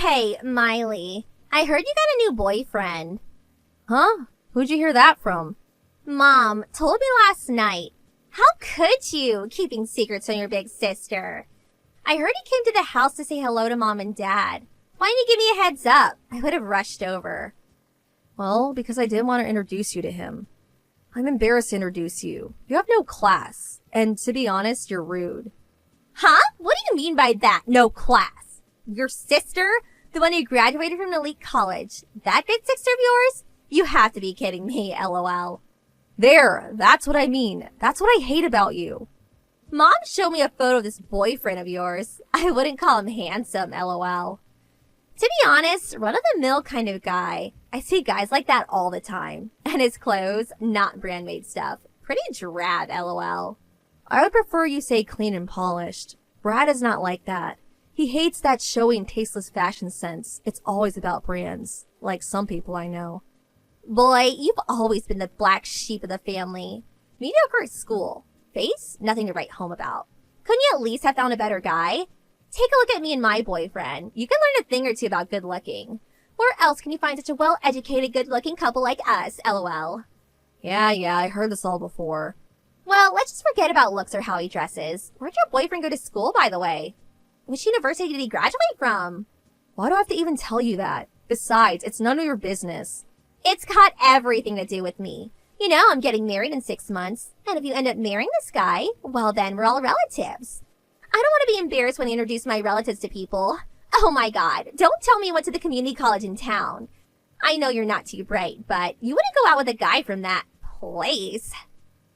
Hey, Miley, I heard you got a new boyfriend. Huh? Who'd you hear that from? Mom told me last night. How could you, keeping secrets from your big sister? I heard he came to the house to say hello to Mom and Dad. Why didn't you give me a heads up? I would have rushed over. Well, because I didn't want to introduce you to him. I'm embarrassed to introduce you. You have no class. And to be honest, you're rude. Huh? What do you mean by that? No class? Your sister? The one who graduated from an elite college? That big sister of yours? You have to be kidding me, LOL. There, that's what I mean. That's what I hate about you. Mom showed me a photo of this boyfriend of yours. I wouldn't call him handsome, LOL. To be honest, run-of-the-mill kind of guy. I see guys like that all the time. And his clothes, not brand-made stuff. Pretty drab, LOL. I would prefer you say clean and polished. Brad is not like that. He hates that showy and tasteless fashion sense. It's always about brands, like some people I know. Boy, you've always been the black sheep of the family. Mediocre at school. Face? Nothing to write home about. Couldn't you at least have found a better guy? Take a look at me and my boyfriend. You can learn a thing or two about good looking. Where else can you find such a well-educated, good-looking couple like us, LOL? Yeah, I heard this all before. Well, let's just forget about looks or how he dresses. Where'd your boyfriend go to school, by the way? Which university did he graduate from? Why do I have to even tell you that? Besides, it's none of your business. It's got everything to do with me. You know, I'm getting married in 6 months. And if you end up marrying this guy, well then we're all relatives. I don't want to be embarrassed when I introduce my relatives to people. Oh my god, don't tell me you went to the community college in town. I know you're not too bright, but you wouldn't go out with a guy from that place.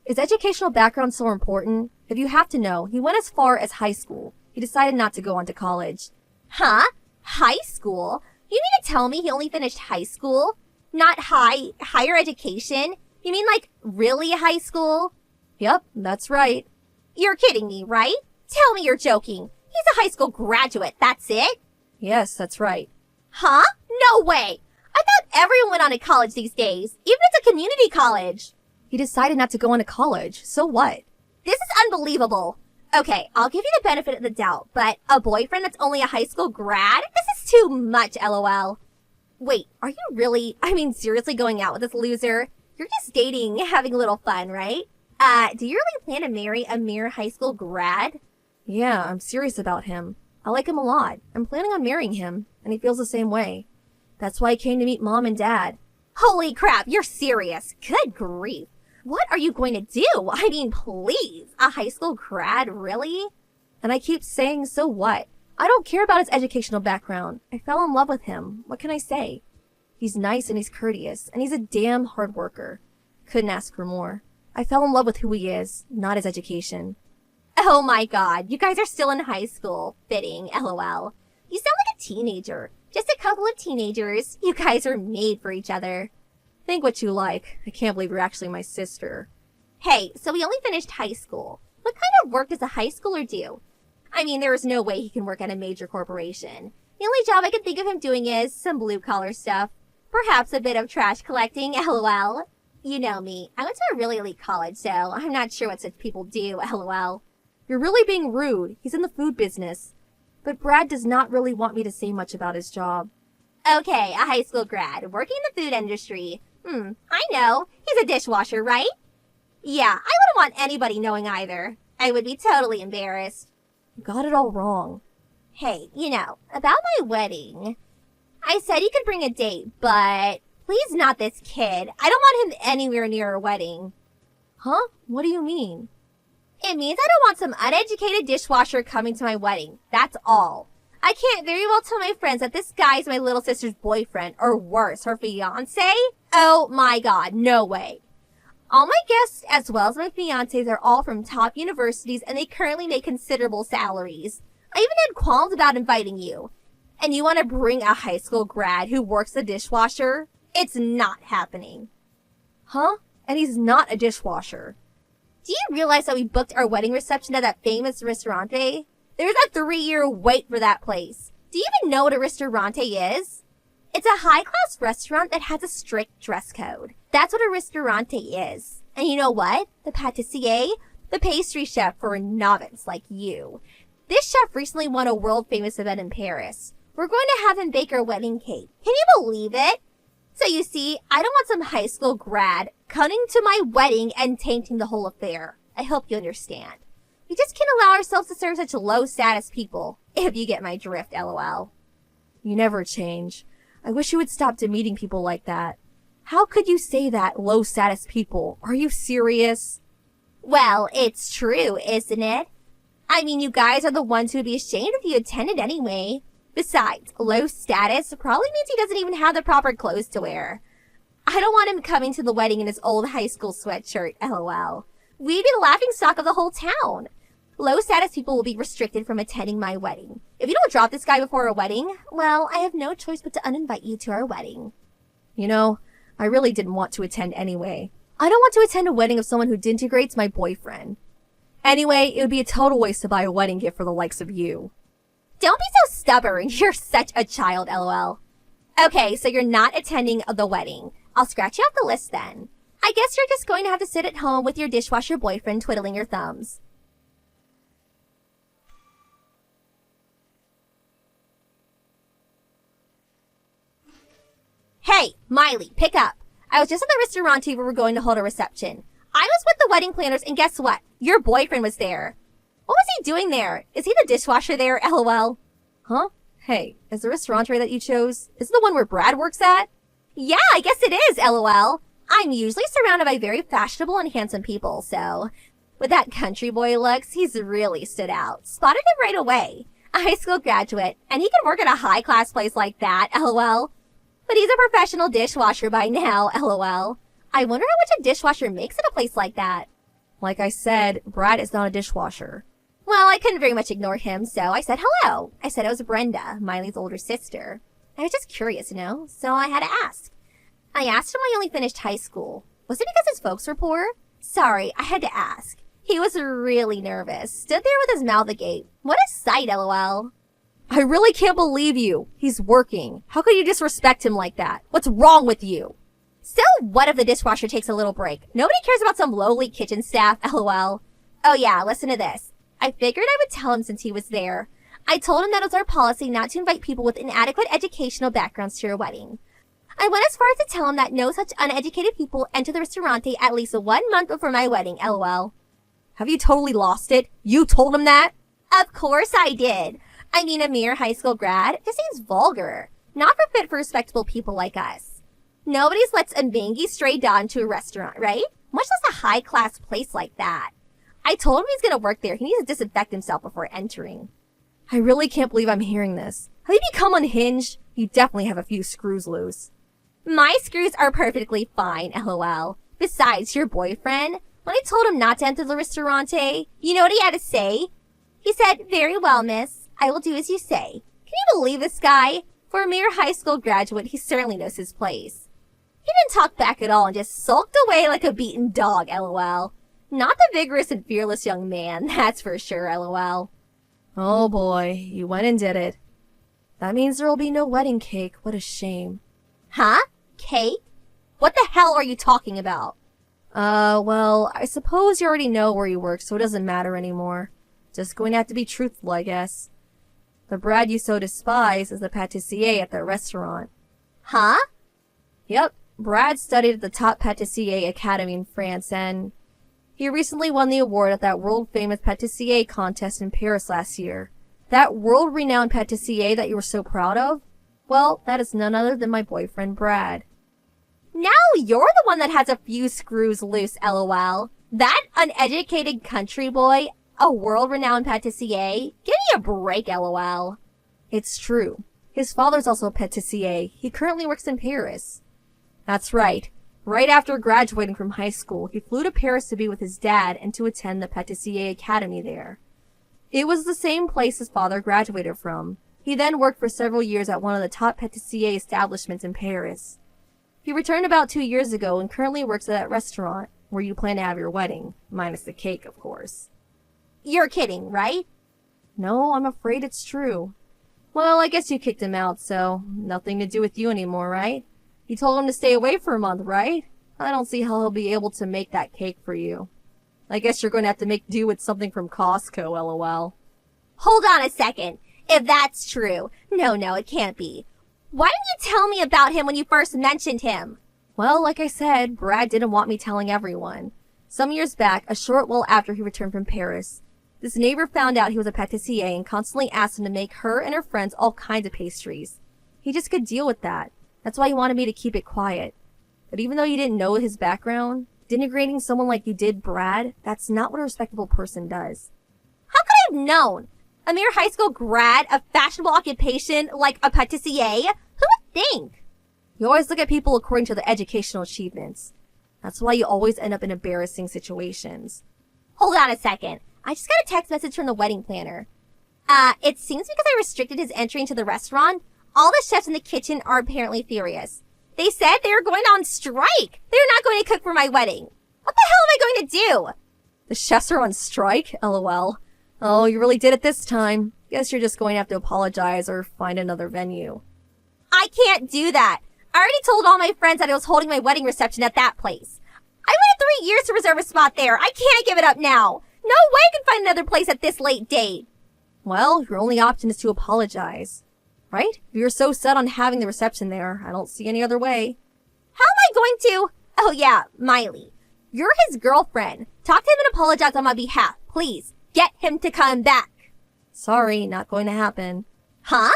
Is educational background so important? If you have to know, he went as far as high school. He decided not to go on to college. Huh? High school? You mean to tell me he only finished high school? Not higher education? You mean like really high school? Yep, that's right. You're kidding me, right? Tell me you're joking. He's a high school graduate, that's it? Yes, that's right. Huh? No way! I thought everyone went on to college these days, even if it's a community college. He decided not to go on to college, so what? This is unbelievable. Okay, I'll give you the benefit of the doubt, but a boyfriend that's only a high school grad? This is too much, LOL. Wait, are you seriously going out with this loser? You're just dating, having a little fun, right? Do you really plan to marry a mere high school grad? Yeah, I'm serious about him. I like him a lot. I'm planning on marrying him, and he feels the same way. That's why I came to meet Mom and Dad. Holy crap, you're serious. Good grief. What are you going to do? I mean, please. A high school grad, really? And I keep saying, so what? I don't care about his educational background. I fell in love with him. What can I say? He's nice and he's courteous, and he's a damn hard worker. Couldn't ask for more. I fell in love with who he is, not his education. Oh my god, you guys are still in high school. Fitting, LOL. You sound like a teenager. Just a couple of teenagers. You guys are made for each other. Think what you like. I can't believe you're actually my sister. Hey, so he only finished high school. What kind of work does a high schooler do? I mean, there is no way he can work at a major corporation. The only job I can think of him doing is some blue-collar stuff. Perhaps a bit of trash collecting, LOL. You know me. I went to a really elite college, so I'm not sure what such people do, LOL. You're really being rude. He's in the food business. But Brad does not really want me to say much about his job. Okay, a high school grad, working in the food industry. I know. He's a dishwasher, right? Yeah, I wouldn't want anybody knowing either. I would be totally embarrassed. You got it all wrong. Hey, you know, about my wedding. I said you could bring a date, but please not this kid. I don't want him anywhere near our wedding. Huh? What do you mean? It means I don't want some uneducated dishwasher coming to my wedding. That's all. I can't very well tell my friends that this guy's my little sister's boyfriend, or worse, her fiancé. Oh my god, no way. All my guests, as well as my fiancés, are all from top universities, and they currently make considerable salaries. I even had qualms about inviting you. And you want to bring a high school grad who works the dishwasher? It's not happening. Huh? And he's not a dishwasher. Do you realize that we booked our wedding reception at that famous Ristorante? There's a 3-year wait for that place. Do you even know what a Ristorante is? It's a high-class restaurant that has a strict dress code. That's what a Ristorante is. And you know what? The pâtissier, the pastry chef for a novice like you. This chef recently won a world-famous event in Paris, We're going to have him bake our wedding cake. Can you believe it? So you see, I don't want some high school grad coming to my wedding and tainting the whole affair. I hope you understand. We just can't allow ourselves to serve such low-status people, if you get my drift, lol. You never change. I wish you would stop demeaning people like that. How could you say that, low-status people? Are you serious? Well, it's true, isn't it? I mean, you guys are the ones who would be ashamed if you attended anyway. Besides, low status probably means he doesn't even have the proper clothes to wear. I don't want him coming to the wedding in his old high school sweatshirt, lol. We'd be the laughingstock of the whole town. Low status people will be restricted from attending my wedding. If you don't drop this guy before a wedding, well, I have no choice but to uninvite you to our wedding. You know, I really didn't want to attend anyway. I don't want to attend a wedding of someone who disintegrates my boyfriend. Anyway, it would be a total waste to buy a wedding gift for the likes of you. Don't be so stubborn. You're such a child, lol. Okay, so you're not attending the wedding. I'll scratch you off the list then. I guess you're just going to have to sit at home with your dishwasher boyfriend twiddling your thumbs. Hey, Miley, pick up. I was just at the restaurant where we're going to hold a reception. I was with the wedding planners, and guess what? Your boyfriend was there. What was he doing there? Is he the dishwasher there, lol? Huh? Hey, is the restaurant that you chose, is it the one where Brad works at? Yeah, I guess it is, lol. I'm usually surrounded by very fashionable and handsome people, so with that country boy looks, he's really stood out. Spotted him right away. A high school graduate, and he can work at a high-class place like that, lol. But he's a professional dishwasher by now, lol. I wonder how much a dishwasher makes at a place like that. Like I said, Brad is not a dishwasher. Well, I couldn't very much ignore him, so I said hello. I said it was Brenda, Miley's older sister. I was just curious, so I had to ask. I asked him why he only finished high school. Was it because his folks were poor? Sorry, I had to ask. He was really nervous. Stood there with his mouth agape. What a sight, lol. I really can't believe you. He's working. How could you disrespect him like that? What's wrong with you? So what if the dishwasher takes a little break? Nobody cares about some lowly kitchen staff, lol. Oh yeah, listen to this. I figured I would tell him since he was there. I told him that it was our policy not to invite people with inadequate educational backgrounds to your wedding. I went as far as to tell him that no such uneducated people enter the restaurante at least 1 month before my wedding, lol. Have you totally lost it? You told him that? Of course I did. I mean, a mere high school grad just seems vulgar. Not fit for respectable people like us. Nobody's lets a mangy stray dog to a restaurant, right? Much less a high-class place like that. I told him he's gonna work there. He needs to disinfect himself before entering. I really can't believe I'm hearing this. Have you become unhinged? You definitely have a few screws loose. My screws are perfectly fine, lol. Besides, your boyfriend, when I told him not to enter the restaurante, you know what he had to say? He said, "Very well, miss. I will do as you say." Can you believe this guy? For a mere high school graduate, he certainly knows his place. He didn't talk back at all and just sulked away like a beaten dog, lol. Not the vigorous and fearless young man, that's for sure, lol. Oh boy, you went and did it. That means there'll be no wedding cake. What a shame. Huh? Cake? What the hell are you talking about? Well, I suppose you already know where you work, so it doesn't matter anymore. Just going to have to be truthful, I guess. The Brad you so despise is the pâtissier at that restaurant. Huh? Yep, Brad studied at the top pâtissier academy in France, and he recently won the award at that world-famous pâtissier contest in Paris last year. That world-renowned pâtissier that you were so proud of? Well, that is none other than my boyfriend, Brad. Now you're the one that has a few screws loose, lol. That uneducated country boy, a world-renowned pâtissier? Give me a break, lol. It's true. His father's also a pâtissier. He currently works in Paris. That's right. Right after graduating from high school, he flew to Paris to be with his dad and to attend the pâtissier academy there. It was the same place his father graduated from. He then worked for several years at one of the top pâtissier establishments in Paris. He returned about 2 years ago and currently works at that restaurant where you plan to have your wedding, minus the cake, of course. You're kidding, right? No, I'm afraid it's true. Well, I guess you kicked him out, so nothing to do with you anymore, right? You told him to stay away for a month, right? I don't see how he'll be able to make that cake for you. I guess you're going to have to make do with something from Costco, lol. Hold on a second. If that's true. No, it can't be. Why didn't you tell me about him when you first mentioned him? Well, like I said, Brad didn't want me telling everyone. Some years back, a short while after he returned from Paris, this neighbor found out he was a pâtissier and constantly asked him to make her and her friends all kinds of pastries. He just could deal with that. That's why he wanted me to keep it quiet. But even though you didn't know his background, denigrating someone like you did Brad, that's not what a respectable person does. How could I have known? A mere high school grad, a fashionable occupation like a pâtissier? Who would think? You always look at people according to their educational achievements. That's why you always end up in embarrassing situations. Hold on a second. I just got a text message from the wedding planner. It seems because I restricted his entry into the restaurant, all the chefs in the kitchen are apparently furious. They said they were going on strike. They're not going to cook for my wedding. What the hell am I going to do? The chefs are on strike? LOL. Oh, you really did it this time. Guess you're just going to have to apologize or find another venue. I can't do that. I already told all my friends that I was holding my wedding reception at that place. I waited 3 years to reserve a spot there. I can't give it up now. No way I can find another place at this late date. Well, your only option is to apologize. Right? If you're so set on having the reception there, I don't see any other way. How am I going to? Oh yeah, Miley. You're his girlfriend. Talk to him and apologize on my behalf. Please, get him to come back. Sorry, not going to happen. Huh?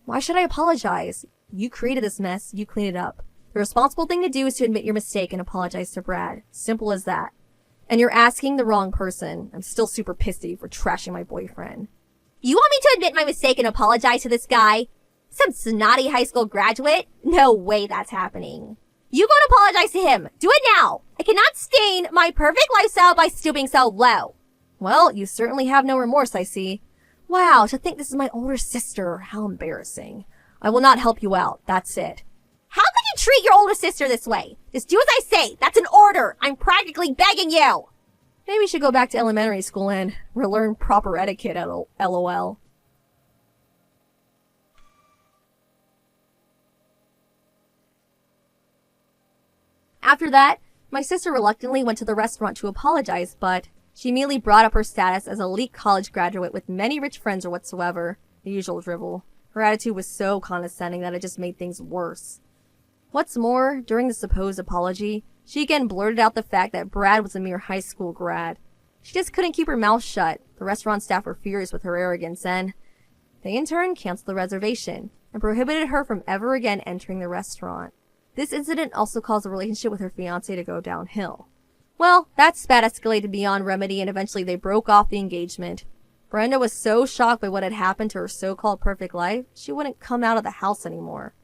Why should I apologize? You created this mess, you clean it up. The responsible thing to do is to admit your mistake and apologize to Brad. Simple as that. And you're asking the wrong person. I'm still super pissed at you for trashing my boyfriend. You want me to admit my mistake and apologize to this guy? Some snotty high school graduate? No way that's happening. You go and apologize to him. Do it now. I cannot stain my perfect lifestyle by stooping so low. Well, you certainly have no remorse, I see. Wow, to think this is my older sister. How embarrassing. I will not help you out. That's it. How could you treat your older sister this way? Just do as I say. That's an order. I'm practically begging you. Maybe we should go back to elementary school and relearn proper etiquette, LOL. After that, my sister reluctantly went to the restaurant to apologize, but she immediately brought up her status as an elite college graduate with many rich friends or whatsoever. The usual drivel. Her attitude was so condescending that it just made things worse. What's more, during the supposed apology, she again blurted out the fact that Brad was a mere high school grad. She just couldn't keep her mouth shut. The restaurant staff were furious with her arrogance and they in turn canceled the reservation and prohibited her from ever again entering the restaurant. This incident also caused the relationship with her fiancé to go downhill. Well, that spat escalated beyond remedy and eventually they broke off the engagement. Brenda was so shocked by what had happened to her so-called perfect life, she wouldn't come out of the house anymore.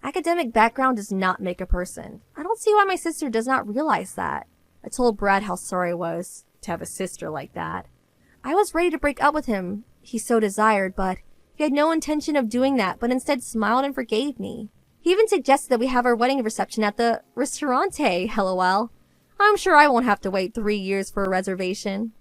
Academic background does not make a person. I don't see why my sister does not realize that. I told Brad how sorry I was to have a sister like that. I was ready to break up with him, he so desired, but he had no intention of doing that, but instead smiled and forgave me. He even suggested that we have our wedding reception at the ristorante, LOL. I'm sure I won't have to wait 3 years for a reservation.